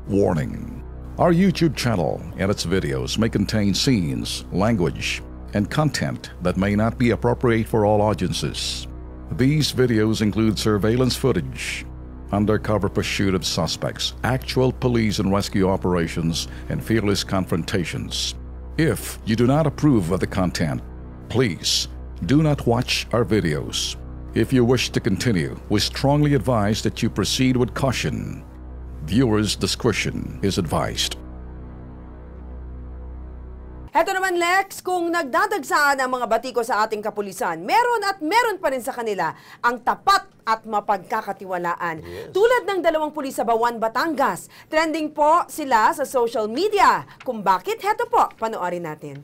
Warning: our YouTube channel and its videos may contain scenes, language, and content that may not be appropriate for all audiences. These videos include surveillance footage, undercover pursuit of suspects, actual police and rescue operations, and fearless confrontations. If you do not approve of the content, please do not watch our videos. If you wish to continue, we strongly advise that you proceed with caution. Viewers' discretion is advised. Heto naman, Lex, kung nagdadagsaan ang mga batiko sa ating kapulisan, meron pa rin sa kanila ang tapat at mapagkakatiwalaan. Yes. Tulad ng dalawang pulis sa Bawan, Batangas, trending po sila sa social media. Kung bakit, heto po, panoorin natin.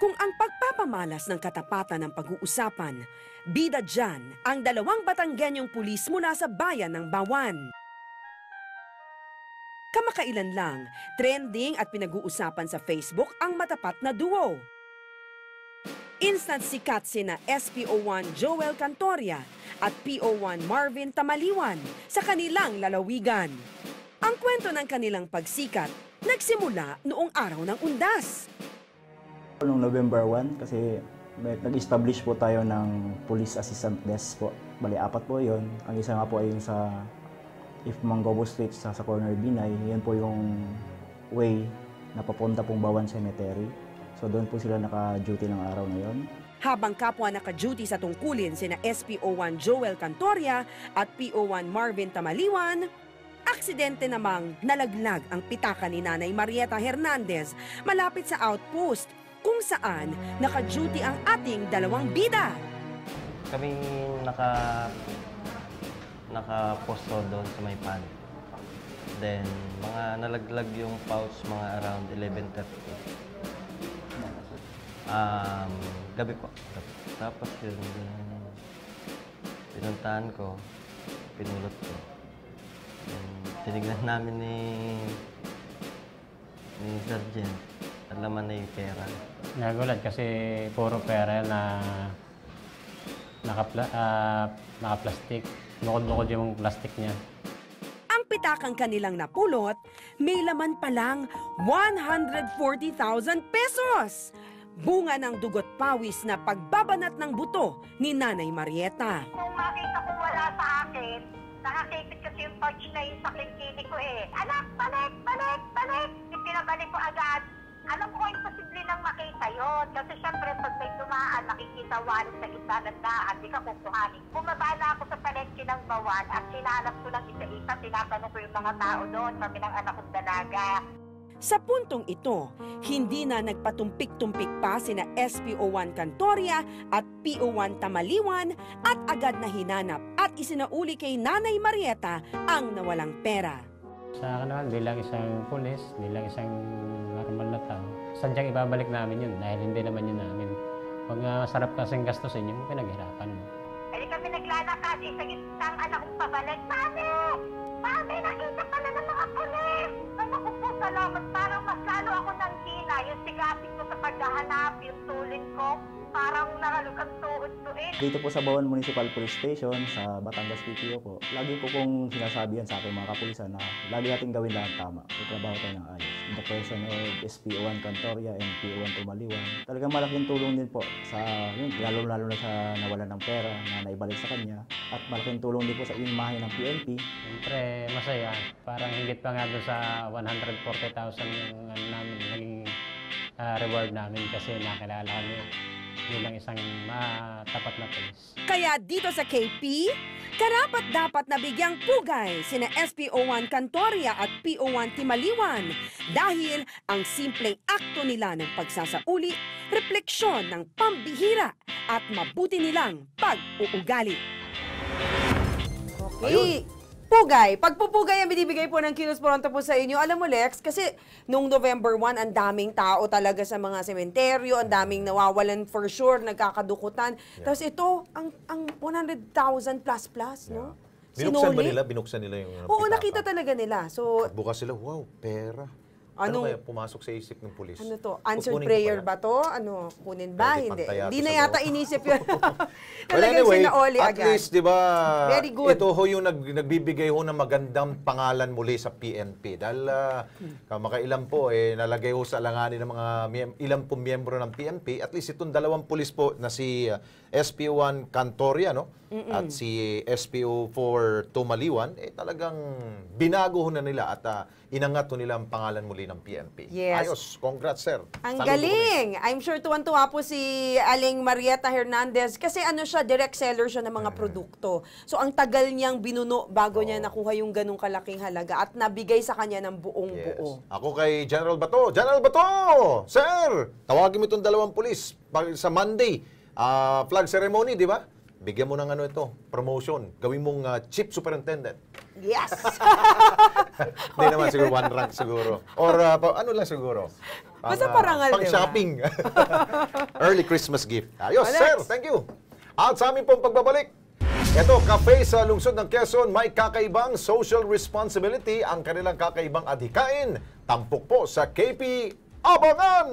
Kung ang pagpapamalas ng katapatan ng pag-uusapan, bida dyan ang dalawang Batanggenyong pulis mula sa bayan ng Bawan. Kamakailan lang, trending at pinag-uusapan sa Facebook ang matapat na duo. Instant sikat sina SPO1 Joel Cantoria at PO1 Marvin Tamaliwan sa kanilang lalawigan. Ang kwento ng kanilang pagsikat nagsimula noong araw ng Undas. Noong November 1, kasi nag-establish po tayo ng Police Assistant Desk po. Bali, 4 po yun. Ang isa nga po ay yung sa Mangobo Street sa corner Binay. Yan po yung way na papunta pong Bawan Cemetery. So doon po sila naka-duty ng araw na yun. Habang kapwa naka-duty sa tungkulin sina SPO1 Joel Cantoria at PO1 Marvin Tamaliwan, aksidente namang nalaglag ang pitaka ni Nanay Marieta Hernandez malapit sa outpost kung saan naka-duty ang ating dalawang bida. Kami naka-posto doon sa may pan. Then, mga nalaglag yung pouch mga around 11:30. Gabi po. Tapos yun, pinuntahan ko, pinulot ko. Tinignan namin ni Sergeant. Laman na yung pera. Nagulat kasi puro pera na naka-plastic. Bukod-bukod yung plastic niya. Ang pitakang kanilang napulot, may laman pa lang 140,000 pesos. Bunga ng dugot pawis na pagbabanat ng buto ni Nanay Marieta. Kung makita ko wala sa akin, nakakipit kasi yung pouch na yun sa klinik ko eh. Anak, balik! Pinabalik ko agad. Alam ko, imposible nang makita yun. Kasi syempre, pag may dumaan, nakikita wallet sa gitna ng daan, di ka kukuhanin. Bumaba na ako sa palengke ng Bawan at sinanap ko lang isa-isa, tinatanong ko yung mga tao doon, kami ng anak kong dalaga. Sa puntong ito, hindi na nagpatumpik-tumpik pa sina SPO1 Cantoria at PO1 Tamaliwan at agad na hinanap at isinauli kay Nanay Marieta ang nawalang pera. Sa akin naman, bilang isang pulis, bilang isang normal na tao, sadyang ibabalik namin yun dahil hindi naman yun namin. Pag sarap kasing gastusin yun, pinaghirapan mo. Hindi kami naglalakad, sa gitnang anak kong pabalik. Mami, nakita pala ng mga pulis. Naku po, salamat. Parang mas lalo ako nang hina. Yung sigasig ko sa paghahanap, yung tulin ko, parang nakalugang tuhod ko eh. Dito po sa Bawan Municipal Police Station, sa Batangas PPO po, lagi po kong sinasabi yan sa aking mga kapulisan na lagi natin gawin lahat tama. Itrabaho tayo ng ayos. In the person of SPO1 Cantoria and PO1 Tumaliwan. Talagang malaking tulong din po sa, yun, lalo na sa nawalan ng pera na naibalik sa kanya. At malaking tulong din po sa imahe ng PNP. Siyempre, masaya. Parang higit pa nga doon sa 140,000 yung namin, naging reward namin kasi nakilala kami bilang isang matapat na pulis. Kaya dito sa KP, karapat-dapat na bigyang pugay sina SPO1 Cantoria at PO1 Timaliwan dahil ang simpleng akto nila ng pagsasauli, refleksyon ng pambihira at mabuti nilang pag-uugali. Okay. Pugay. Pagpupugay ang binibigay po ng Kilos Pronto po sa inyo. Alam mo, Lex, kasi nung November 1, ang daming tao talaga sa mga sementeryo, ang daming nawawalan for sure, nagkakadukutan. Yeah. Tapos ito, ang 100,000 plus, no? Binuksan ba nila? Binuksan nila yung Oo, nakita talaga nila. So, bukas sila, wow, pera. Ano? kaya pumasok sa isip ng pulis? Ano to? Answered Kukunin ko prayer kaya? ba to? Ano? Kunin ba? Pwede Hindi. pantaya Hindi to na sa yata loob. inisip yun. Well, Talagang anyway, sinaoli at agad. least, di ba, Very good. ito ho yung nagbibigay ho ng magandang pangalan muli sa PNP. Dahil kamakailan po, nalagay ho sa alanganin ng mga ilang pong miyembro ng PNP. At least itong dalawang pulis po na si SPO1 Cantoria, no? At si SPO4 Tumaliwan, talagang binago ho na nila at inangat ho nila ang pangalan muli ng PNP. Yes. Ayos. Congrats, sir. Ang Saludo galing! I'm sure tuwan-tuwa po si Aling Marieta Hernandez kasi ano siya, direct seller siya ng mga produkto. So ang tagal niyang binuno bago niya nakuha yung ganong kalaking halaga at nabigay sa kanya ng buong buo. Ako kay General Bato. General Bato! Sir! Tawagin mo itong dalawang pulis sa Monday. Flag ceremony, di ba? Bigyan mo ng ano ito, promotion. Gawin mong chief superintendent. Yes! Hindi naman siguro, one rank siguro. Or ano lang siguro. Basta parangal, pang di ba? shopping. Early Christmas gift. Ayos, Alex. sir. Thank you. At sa amin pong pagbabalik, ito, cafe sa lungsod ng Quezon, may kakaibang social responsibility. Ang kanilang kakaibang adhikain, tampok po sa KP Abangan!